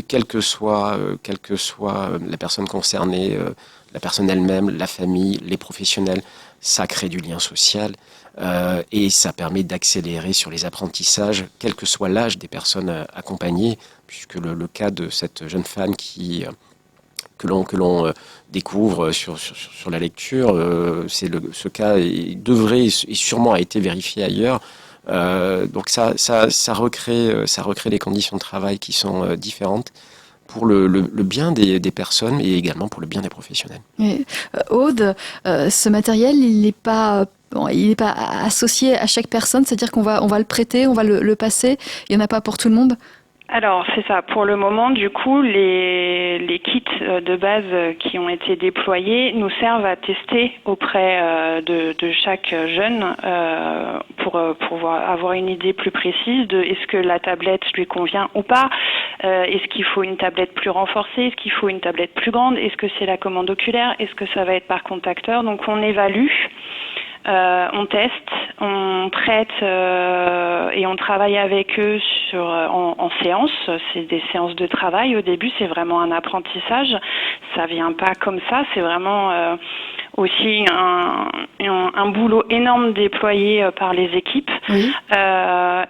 quelle que soit la personne concernée, la personne elle-même, la famille, les professionnels. Ça crée du lien social et ça permet d'accélérer sur les apprentissages, quel que soit l'âge des personnes accompagnées, puisque le cas de cette jeune femme que l'on découvre sur la lecture, ce cas devrait et sûrement a été vérifié ailleurs. Donc ça recrée des conditions de travail qui sont différentes pour le bien des personnes et également pour le bien des professionnels. Et, Aude, ce matériel, il n'est pas associé à chaque personne, c'est-à-dire qu'on va le prêter, on va le passer, il n'y en a pas pour tout le monde ? Alors, c'est ça. Pour le moment, du coup, les kits de base qui ont été déployés nous servent à tester auprès de chaque jeune pour avoir une idée plus précise de est-ce que la tablette lui convient ou pas, est-ce qu'il faut une tablette plus renforcée, est-ce qu'il faut une tablette plus grande, est-ce que c'est la commande oculaire, est-ce que ça va être par contacteur. Donc, on évalue. On teste, on prête et on travaille avec eux en séance. C'est des séances de travail. Au début, c'est vraiment un apprentissage. Ça vient pas comme ça. C'est vraiment aussi un boulot énorme déployé par les équipes. Oui.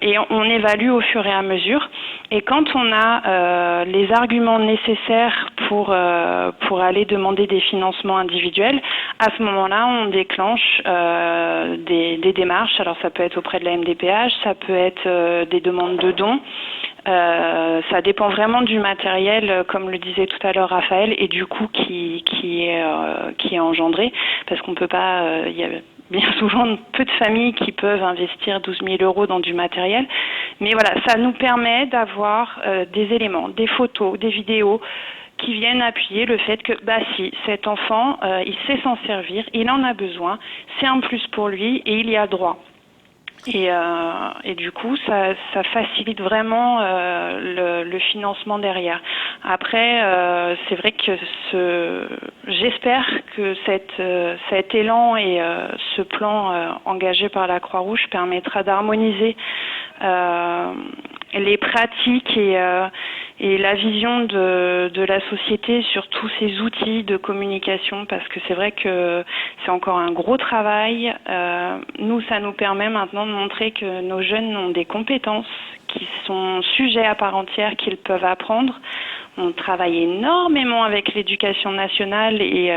Et on évalue au fur et à mesure. Et quand on a les arguments nécessaires pour aller demander des financements individuels, à ce moment-là, on déclenche des démarches. Alors ça peut être auprès de la MDPH, ça peut être des demandes de dons. Ça dépend vraiment du matériel, comme le disait tout à l'heure Raphaël, et du coût qui est engendré, parce qu'on peut pas. Il y a bien souvent peu de familles qui peuvent investir 12 000 € dans du matériel, mais voilà, ça nous permet d'avoir des éléments, des photos, des vidéos qui viennent appuyer le fait que, si, cet enfant, il sait s'en servir, il en a besoin, c'est un plus pour lui et il y a droit. Et du coup, ça facilite vraiment le financement derrière. Après, c'est vrai que j'espère que cet élan et ce plan engagé par la Croix-Rouge permettra d'harmoniser les pratiques et la vision de la société sur tous ces outils de communication, parce que c'est vrai que c'est encore un gros travail. Nous, ça nous permet maintenant de montrer que nos jeunes ont des compétences qui sont sujets à part entière qu'ils peuvent apprendre. On travaille énormément avec l'éducation nationale et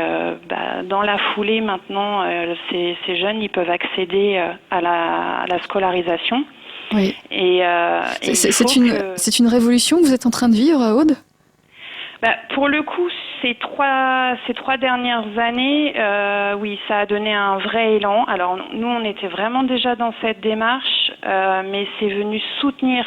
dans la foulée maintenant, ces jeunes ils peuvent accéder à la scolarisation. Oui. Et c'est une révolution que vous êtes en train de vivre, Aude ? Pour le coup, ces trois dernières années, oui, ça a donné un vrai élan. Alors nous, on était vraiment déjà dans cette démarche, mais c'est venu soutenir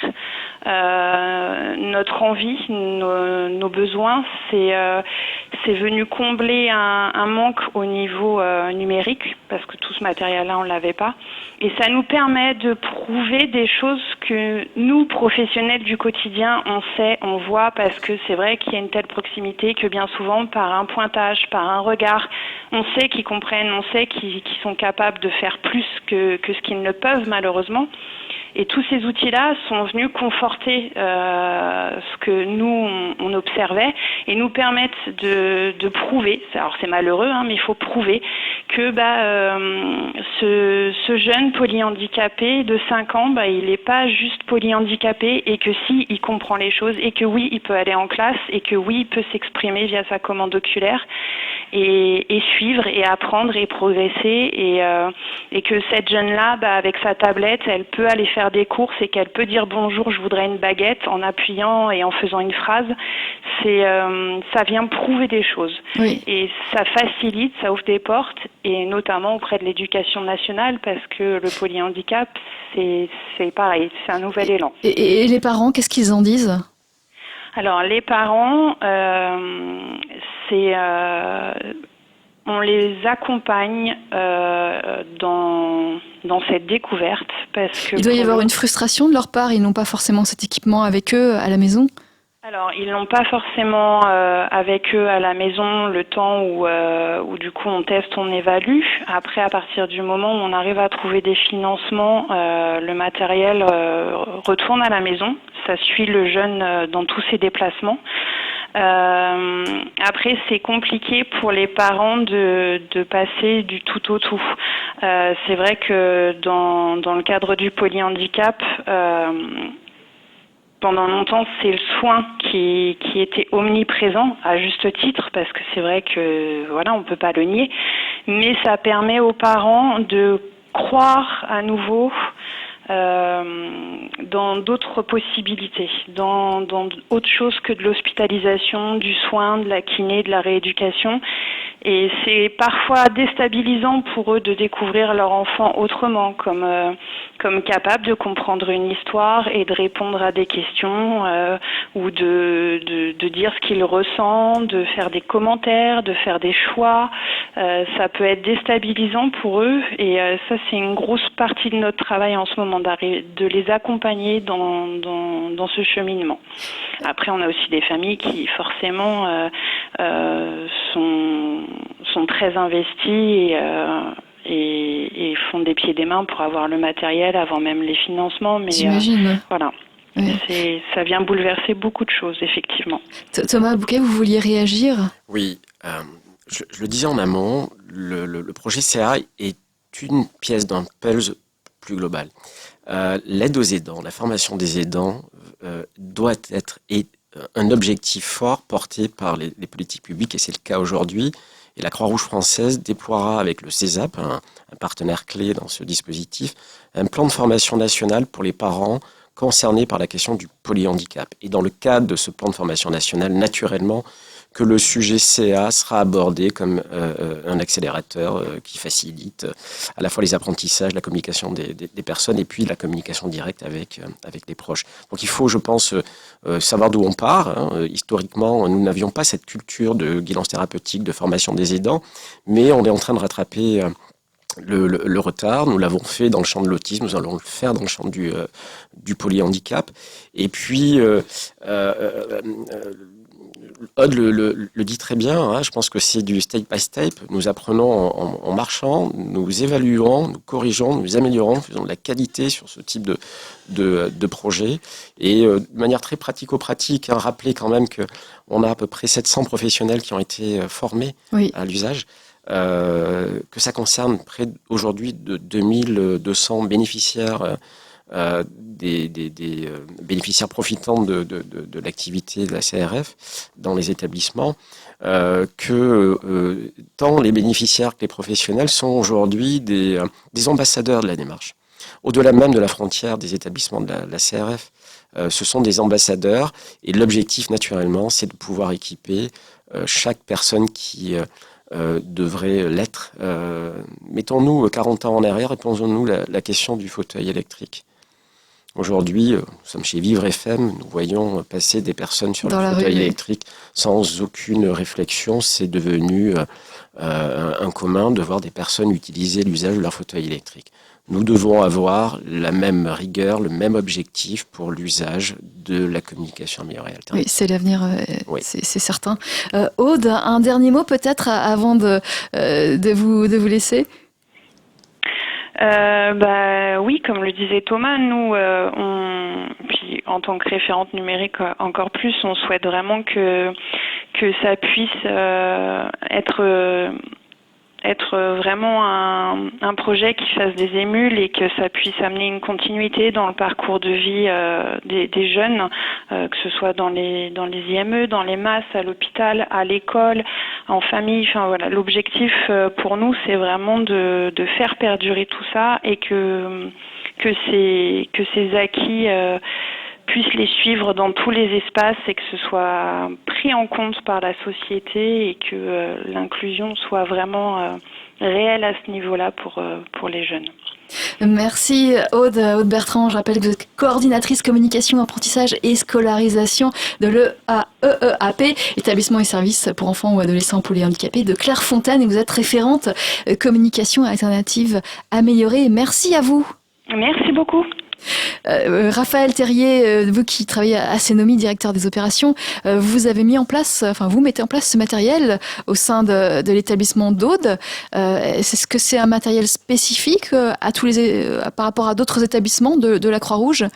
notre envie, nos besoins. C'est venu combler un manque au niveau numérique, parce que tout ce matériel-là, on ne l'avait pas. Et ça nous permet de prouver des choses que nous, professionnels du quotidien, on sait, on voit, parce que c'est vrai qu'il y a une telle proximité que bien souvent, par un pointage, par un regard, on sait qu'ils comprennent, on sait qu'ils sont capables de faire plus que ce qu'ils ne peuvent malheureusement. Et tous ces outils-là sont venus conforter ce que nous, on observait et nous permettent de prouver, alors c'est malheureux, mais il faut prouver que ce jeune polyhandicapé de 5 ans, il n'est pas juste polyhandicapé et que si, il comprend les choses et que oui, il peut aller en classe et que oui, il peut s'exprimer via sa commande oculaire et suivre et apprendre et progresser et que cette jeune-là, avec sa tablette, elle peut aller faire des courses et qu'elle peut dire bonjour, je voudrais une baguette en appuyant et en faisant une phrase. Ça vient prouver des choses. Oui. Et ça facilite, ça ouvre des portes et notamment auprès de l'éducation nationale parce que le polyhandicap, c'est pareil, c'est un nouvel élan. Et les parents, qu'est-ce qu'ils en disent ? Alors les parents, on les accompagne dans cette découverte parce que il doit y avoir une frustration de leur part, ils n'ont pas forcément cet équipement avec eux à la maison ? Alors, ils n'ont pas forcément avec eux à la maison le temps où du coup on teste, on évalue. Après, à partir du moment où on arrive à trouver des financements, le matériel retourne à la maison. Ça suit le jeune dans tous ses déplacements. Après, c'est compliqué pour les parents de passer du tout au tout. C'est vrai que dans le cadre du polyhandicap, pendant longtemps, c'est le soin qui était omniprésent, à juste titre, parce que c'est vrai que, voilà, on peut pas le nier. Mais ça permet aux parents de croire à nouveau dans d'autres possibilités, dans autre chose que de l'hospitalisation, du soin, de la kiné, de la rééducation. Et c'est parfois déstabilisant pour eux de découvrir leur enfant autrement, comme capable de comprendre une histoire et de répondre à des questions ou de dire ce qu'il ressent, de faire des commentaires, de faire des choix. Ça peut être déstabilisant pour eux et ça c'est une grosse partie de notre travail en ce moment, de les accompagner dans ce cheminement. Après on a aussi des familles qui forcément sont très investis et font des pieds et des mains pour avoir le matériel avant même les financements. Mais j'imagine. Voilà. Ouais. Ça vient bouleverser beaucoup de choses, effectivement. Thomas Bouquet, vous vouliez réagir ? Oui, je le disais en amont, le projet CA est une pièce d'un puzzle plus global. L'aide aux aidants, la formation des aidants doit être un objectif fort porté par les politiques publiques, et c'est le cas aujourd'hui. Et la Croix-Rouge française déploiera avec le CESAP, un partenaire clé dans ce dispositif, un plan de formation national pour les parents concernés par la question du polyhandicap. Et dans le cadre de ce plan de formation national, naturellement, que le sujet CA sera abordé comme un accélérateur qui facilite à la fois les apprentissages, la communication des personnes et puis la communication directe avec les proches. Donc il faut, je pense, savoir d'où on part. Historiquement, nous n'avions pas cette culture de guidance thérapeutique, de formation des aidants, mais on est en train de rattraper le retard. Nous l'avons fait dans le champ de l'autisme, nous allons le faire dans le champ du polyhandicap. Et puis, Aude le dit très bien, hein, je pense que c'est du step by step. Nous apprenons en marchant, nous évaluons, nous corrigeons, nous améliorons, faisons de la qualité sur ce type de projet. Et de manière très pratico-pratique, hein, rappeler quand même qu'on a à peu près 700 professionnels qui ont été formés à l'usage. Que ça concerne près aujourd'hui de 2200 bénéficiaires, des bénéficiaires profitant de l'activité de la CRF dans les établissements, que tant les bénéficiaires que les professionnels sont aujourd'hui des ambassadeurs de la démarche. Au-delà même de la frontière des établissements de la CRF, ce sont des ambassadeurs et l'objectif naturellement c'est de pouvoir équiper chaque personne qui devrait l'être. Mettons-nous 40 ans en arrière et posons-nous la question du fauteuil électrique. Aujourd'hui, nous sommes chez Vivre FM, nous voyons passer des personnes sur le fauteuil électrique sans aucune réflexion. C'est devenu un commun de voir des personnes utiliser l'usage de leur fauteuil électrique. Nous devons avoir la même rigueur, le même objectif pour l'usage de la communication améliorée alternative. Oui, c'est l'avenir, c'est certain. Aude, un dernier mot peut-être avant de vous laisser. Oui, comme le disait Thomas, nous, puis en tant que référente numérique encore plus, on souhaite vraiment que ça puisse être vraiment un projet qui fasse des émules et que ça puisse amener une continuité dans le parcours de vie des jeunes, que ce soit dans les IME, dans les masses, à l'hôpital, à l'école, en famille. Enfin voilà, l'objectif pour nous, c'est vraiment de faire perdurer tout ça et que ces acquis puissent les suivre dans tous les espaces et que ce soit pris en compte par la société et que l'inclusion soit vraiment réelle à ce niveau-là pour les jeunes. Merci Aude Bertrand. Je rappelle que vous êtes coordinatrice communication, apprentissage et scolarisation de l'EAEAP, établissement et services pour enfants ou adolescents polyhandicapés de Clairefontaine, et vous êtes référente communication alternative améliorée. Merci à vous. Merci beaucoup. Raphaël Terrier, vous qui travaillez à Cénomie, directeur des opérations, vous mettez en place ce matériel au sein de l'établissement d'Aude. Est-ce que c'est un matériel spécifique par rapport à d'autres établissements de la Croix-Rouge ?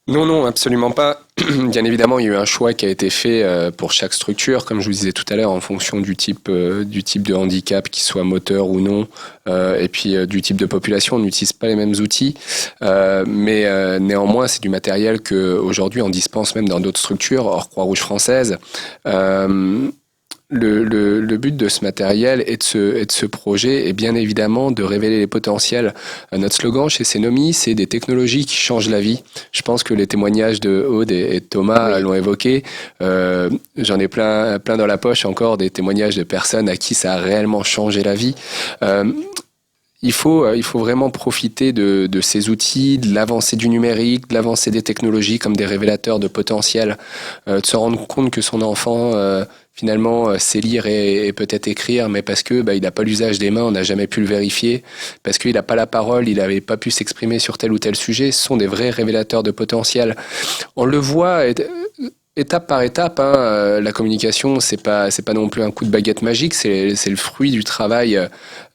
Non, absolument pas. Bien évidemment, il y a eu un choix qui a été fait pour chaque structure, comme je vous disais tout à l'heure, en fonction du type de handicap, qu'il soit moteur ou non, et puis du type de population. On n'utilise pas les mêmes outils, mais néanmoins, c'est du matériel qu'aujourd'hui on dispense même dans d'autres structures, hors Croix-Rouge française. Le but de ce matériel et de ce projet est bien évidemment de révéler les potentiels. Notre slogan chez Cénomie, c'est des technologies qui changent la vie. Je pense que les témoignages de Aude et de Thomas l'ont évoqué. J'en ai plein dans la poche encore des témoignages de personnes à qui ça a réellement changé la vie. Il faut vraiment profiter de ces outils, de l'avancée du numérique, de l'avancée des technologies comme des révélateurs de potentiel, de se rendre compte que son enfant finalement sait lire et peut-être écrire, mais parce que il n'a pas l'usage des mains, on n'a jamais pu le vérifier, parce qu'il n'a pas la parole, il n'avait pas pu s'exprimer sur tel ou tel sujet. Ce sont des vrais révélateurs de potentiel. On le voit étape par étape, la communication, c'est pas non plus un coup de baguette magique, c'est le fruit du travail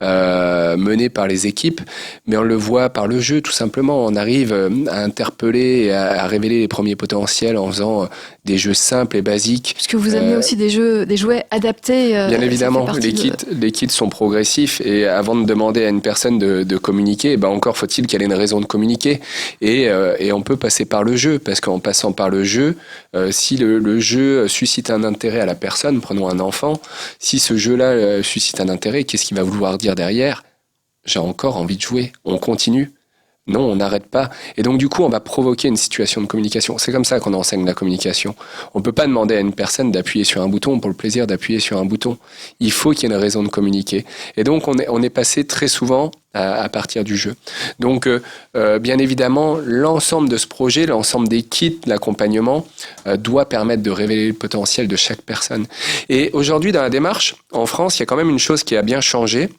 mené par les équipes, mais on le voit par le jeu, tout simplement. On arrive à interpeller, à révéler les premiers potentiels en faisant des jeux simples et basiques. Puisque vous amenez aussi des jouets adaptés. Bien évidemment, les kits sont progressifs, et avant de demander à une personne de communiquer, encore faut-il qu'elle ait une raison de communiquer, et on peut passer par le jeu, parce qu'en passant par le jeu, si le jeu suscite un intérêt à la personne, prenons un enfant, si ce jeu-là suscite un intérêt, qu'est-ce qu'il va vouloir dire derrière ? J'ai encore envie de jouer, on continue. Non, on n'arrête pas. Et donc, du coup, on va provoquer une situation de communication. C'est comme ça qu'on enseigne la communication. On ne peut pas demander à une personne d'appuyer sur un bouton pour le plaisir d'appuyer sur un bouton. Il faut qu'il y ait une raison de communiquer. Et donc, on est passé très souvent à partir du jeu. Donc, bien évidemment, l'ensemble de ce projet, l'ensemble des kits, l'accompagnement, doit permettre de révéler le potentiel de chaque personne. Et aujourd'hui, dans la démarche, en France, il y a quand même une chose qui a bien changé.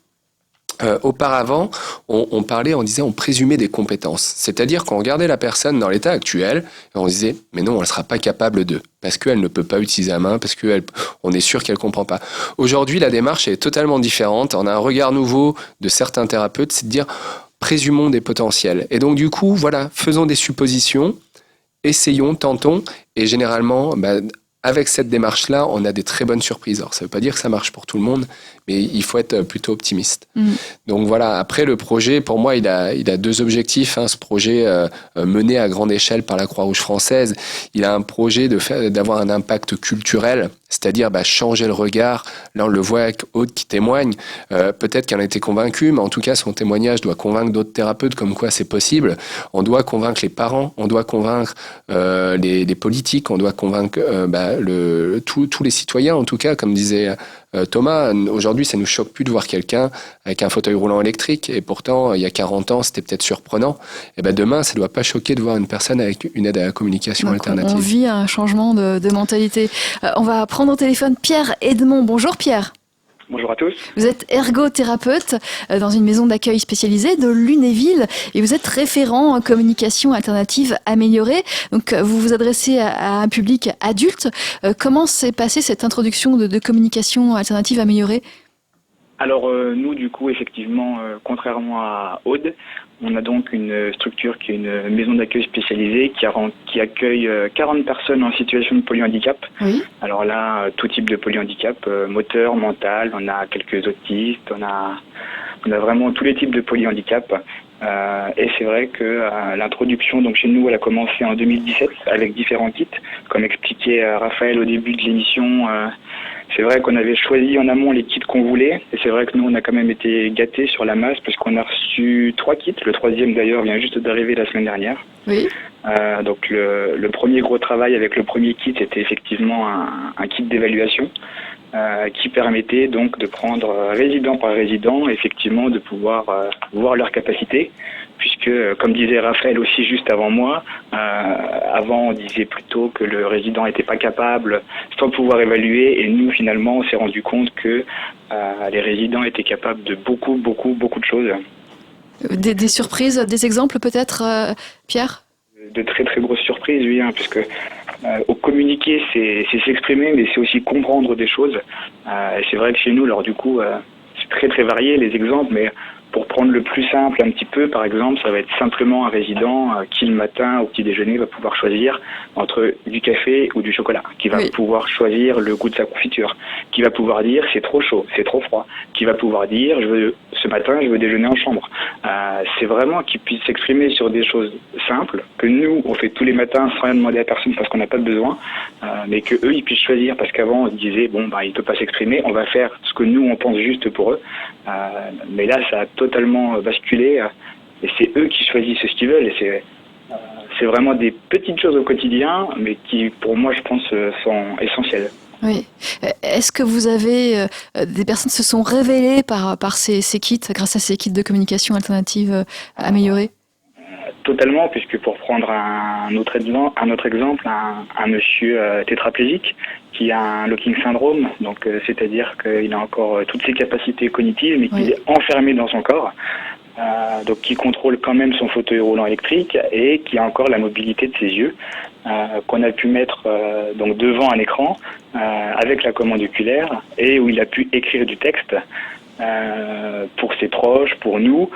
Auparavant, on parlait, on disait, on présumait des compétences. C'est-à-dire qu'on regardait la personne dans l'état actuel et on disait, mais non, elle ne sera pas capable de, parce qu'elle ne peut pas utiliser la main, parce qu'on est sûr qu'elle ne comprend pas. Aujourd'hui, la démarche est totalement différente. On a un regard nouveau de certains thérapeutes, c'est de dire, présumons des potentiels. Et donc, du coup, voilà, faisons des suppositions, essayons, tentons, et généralement, avec cette démarche-là, on a des très bonnes surprises. Alors, ça ne veut pas dire que ça marche pour tout le monde, mais il faut être plutôt optimiste. Donc voilà, après le projet, pour moi, il a deux objectifs. Ce projet mené à grande échelle par la Croix-Rouge française, il a un projet d'avoir un impact culturel, c'est-à-dire changer le regard. Là, on le voit avec Aude qui témoigne. Peut-être qu'elle a été convaincue, mais en tout cas, son témoignage doit convaincre d'autres thérapeutes comme quoi c'est possible. On doit convaincre les parents, on doit convaincre les politiques, on doit convaincre tous les citoyens, en tout cas, comme disait Thomas. Aujourd'hui, ça nous choque plus de voir quelqu'un avec un fauteuil roulant électrique. Et pourtant, il y a 40 ans, c'était peut-être surprenant. Et demain, ça ne doit pas choquer de voir une personne avec une aide à la communication alternative. On vit un changement de mentalité. On va prendre au téléphone Pierre Edmond. Bonjour Pierre. Bonjour à tous. Vous êtes ergothérapeute dans une maison d'accueil spécialisée de Lunéville et vous êtes référent en communication alternative améliorée. Donc vous vous adressez à un public adulte. Comment s'est passée cette introduction de communication alternative améliorée ? Alors nous, du coup, effectivement, contrairement à Aude, on a donc une structure qui est une maison d'accueil spécialisée qui accueille 40 personnes en situation de polyhandicap. Oui. Alors là, tout type de polyhandicap, moteur, mental, on a quelques autistes, on a vraiment tous les types de polyhandicap. Et c'est vrai que l'introduction donc chez nous, elle a commencé en 2017 avec différents kits. Comme expliquait Raphaël au début de l'émission, c'est vrai qu'on avait choisi en amont les kits qu'on voulait. Et c'est vrai que nous, on a quand même été gâtés sur la masse parce qu'on a reçu 3 kits. Le 3e d'ailleurs vient juste d'arriver la semaine dernière. Oui. Donc le premier gros travail avec le premier kit, c'était effectivement un kit d'évaluation. Qui permettait donc de prendre résident par résident, effectivement, de pouvoir voir leurs capacités, puisque, comme disait Raphaël aussi juste avant moi, avant on disait plutôt que le résident n'était pas capable sans pouvoir évaluer, et nous finalement on s'est rendu compte que les résidents étaient capables de beaucoup de choses. Des surprises, des exemples peut-être, Pierre ? De très très grosses surprises, oui, puisque au communiquer, c'est s'exprimer, mais c'est aussi comprendre des choses. Et c'est vrai que chez nous, alors du coup, c'est très très varié les exemples, mais pour prendre le plus simple un petit peu, par exemple, ça va être simplement un résident qui le matin au petit déjeuner va pouvoir choisir entre du café ou du chocolat, qui va pouvoir choisir le goût de sa confiture, qui va pouvoir dire c'est trop chaud, c'est trop froid, qui va pouvoir dire ce matin je veux déjeuner en chambre. C'est vraiment qu'ils puissent s'exprimer sur des choses simples que nous on fait tous les matins sans rien demander à personne parce qu'on n'a pas de besoin, mais que eux ils puissent choisir, parce qu'avant on disait il peut pas s'exprimer, on va faire ce que nous on pense juste pour eux, mais là ça a totalement basculé et c'est eux qui choisissent ce qu'ils veulent, et c'est vraiment des petites choses au quotidien, mais qui pour moi je pense sont essentielles. Oui. Est-ce que vous avez des personnes qui se sont révélées par ces kits, grâce à ces kits de communication alternative améliorés ? Totalement, puisque pour prendre un autre exemple, un monsieur tétraplégique qui a un locking syndrome, donc c'est-à-dire qu'il a encore toutes ses capacités cognitives, mais qu'il est enfermé dans son corps, donc qui contrôle quand même son fauteuil roulant électrique et qui a encore la mobilité de ses yeux, qu'on a pu mettre donc devant un écran avec la commande oculaire, et où il a pu écrire du texte. Pour ses proches, pour nous,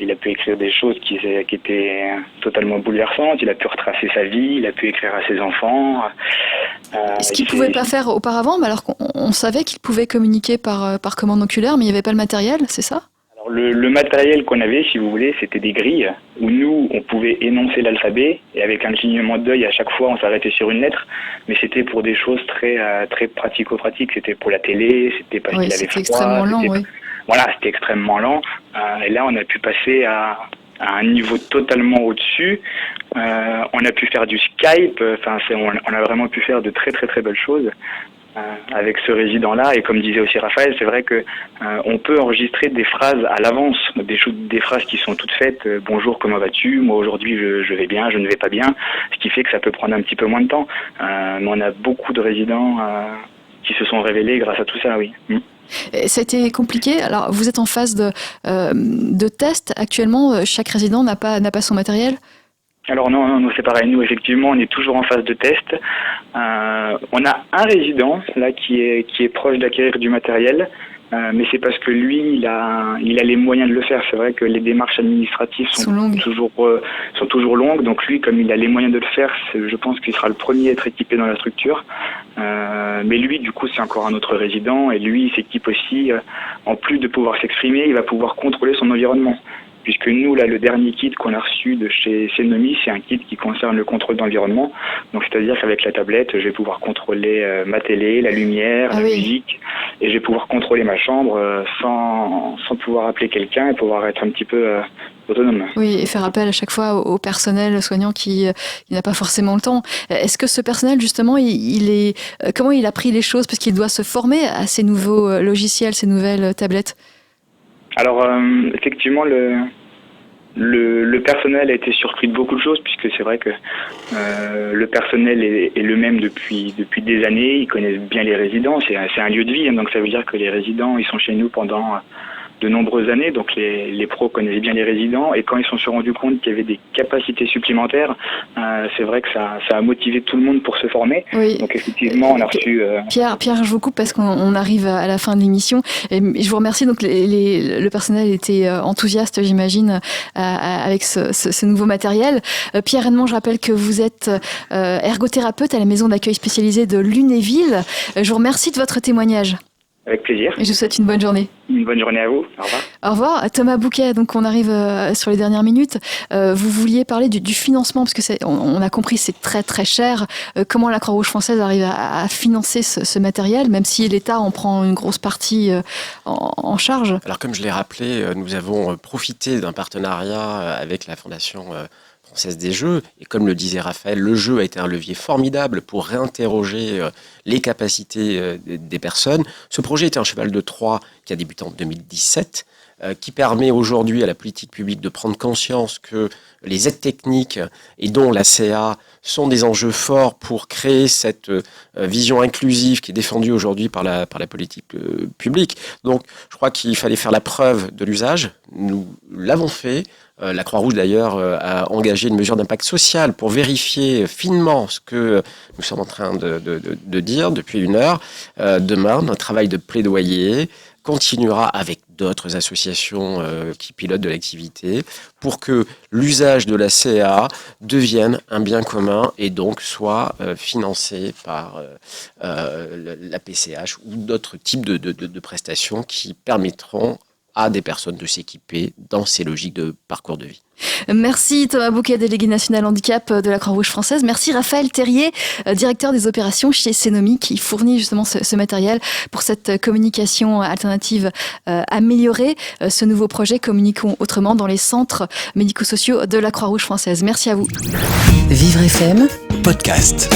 il a pu écrire des choses qui étaient totalement bouleversantes. Il a pu retracer sa vie, il a pu écrire à ses enfants. Ce qu'il ne pouvait pas faire auparavant, alors qu'on savait qu'il pouvait communiquer par commande oculaire, mais il n'y avait pas le matériel, c'est ça ? Le matériel qu'on avait, si vous voulez, c'était des grilles où nous, on pouvait énoncer l'alphabet, et avec un clignement d'œil, à chaque fois, on s'arrêtait sur une lettre, mais c'était pour des choses très pratico-pratiques. C'était pour la télé, c'était parce qu'il avait froid. Extrêmement lent, oui. Voilà, c'était extrêmement lent. Et là, on a pu passer à un niveau totalement au-dessus. On a pu faire du Skype. On a vraiment pu faire de très très très belles choses avec ce résident-là. Et comme disait aussi Raphaël, c'est vrai que on peut enregistrer des phrases à l'avance, des phrases qui sont toutes faites. Bonjour, comment vas-tu ? Moi aujourd'hui je vais bien, je ne vais pas bien. Ce qui fait que ça peut prendre un petit peu moins de temps. Mais on a beaucoup de résidents qui se sont révélés grâce à tout ça, oui. Ça a été compliqué. Alors, vous êtes en phase de test actuellement. Chaque résident n'a pas son matériel. Alors non, nous c'est pareil. Nous effectivement, on est toujours en phase de test. On a un résident là qui est proche d'acquérir du matériel, mais c'est parce que lui, il a les moyens de le faire. C'est vrai que les démarches administratives sont toujours longues. Donc lui, comme il a les moyens de le faire, je pense qu'il sera le premier à être équipé dans la structure. Mais lui, du coup, c'est encore un autre résident, et lui, il s'équipe aussi. En plus de pouvoir s'exprimer, il va pouvoir contrôler son environnement. Puisque nous, là, le dernier kit qu'on a reçu de chez Senomi, c'est un kit qui concerne le contrôle d'environnement. Donc, c'est-à-dire qu'avec la tablette, je vais pouvoir contrôler ma télé, la lumière, la musique, et je vais pouvoir contrôler ma chambre sans pouvoir appeler quelqu'un et pouvoir être un petit peu autonome. Oui, et faire appel à chaque fois au personnel soignant qui n'a pas forcément le temps. Est-ce que ce personnel, justement, comment il a pris les choses, parce qu'il doit se former à ces nouveaux logiciels, ces nouvelles tablettes? Alors, effectivement, le personnel a été surpris de beaucoup de choses, puisque c'est vrai que le personnel est le même depuis des années. Ils connaissent bien les résidents. C'est un lieu de vie, hein, donc ça veut dire que les résidents, ils sont chez nous pendant de nombreuses années, donc les pros connaissaient bien les résidents, et quand ils se sont rendus compte qu'il y avait des capacités supplémentaires, c'est vrai que ça a motivé tout le monde pour se former. Oui. Donc effectivement, on a reçu... Pierre, je vous coupe parce qu'on arrive à la fin de l'émission, et je vous remercie. Donc le personnel était enthousiaste, j'imagine, avec ce nouveau matériel. Pierre Edmond, je rappelle que vous êtes ergothérapeute à la maison d'accueil spécialisée de Lunéville. Je vous remercie de votre témoignage. Avec plaisir. Et je vous souhaite une bonne journée. Une bonne journée à vous. Au revoir. Au revoir. Thomas Bouquet, donc on arrive sur les dernières minutes. Vous vouliez parler du financement, parce que on a compris, c'est très très cher. Comment la Croix-Rouge française arrive à financer ce matériel, même si l'État en prend une grosse partie en charge? Alors comme je l'ai rappelé, nous avons profité d'un partenariat avec la Fondation Française des Jeux, et comme le disait Raphaël, le jeu a été un levier formidable pour réinterroger les capacités des personnes. Ce projet était un cheval de Troie qui a débuté en 2017, qui permet aujourd'hui à la politique publique de prendre conscience que les aides techniques, et dont la CA, sont des enjeux forts pour créer cette vision inclusive qui est défendue aujourd'hui par la politique publique. Donc je crois qu'il fallait faire la preuve de l'usage. Nous l'avons fait. La Croix-Rouge, d'ailleurs, a engagé une mesure d'impact social pour vérifier finement ce que nous sommes en train de dire depuis 1 heure. Demain, notre travail de plaidoyer continuera avec d'autres associations qui pilotent de l'activité pour que l'usage de la CA devienne un bien commun et donc soit financé par la PCH ou d'autres types de prestations qui permettront à des personnes de s'équiper dans ces logiques de parcours de vie. Merci Thomas Bouquet, délégué national handicap de la Croix-Rouge française. Merci Raphaël Terrier, directeur des opérations chez Senomi, qui fournit justement ce matériel pour cette communication alternative améliorée. Ce nouveau projet, Communiquons autrement, dans les centres médico-sociaux de la Croix-Rouge française. Merci à vous. Vivre FM Podcast.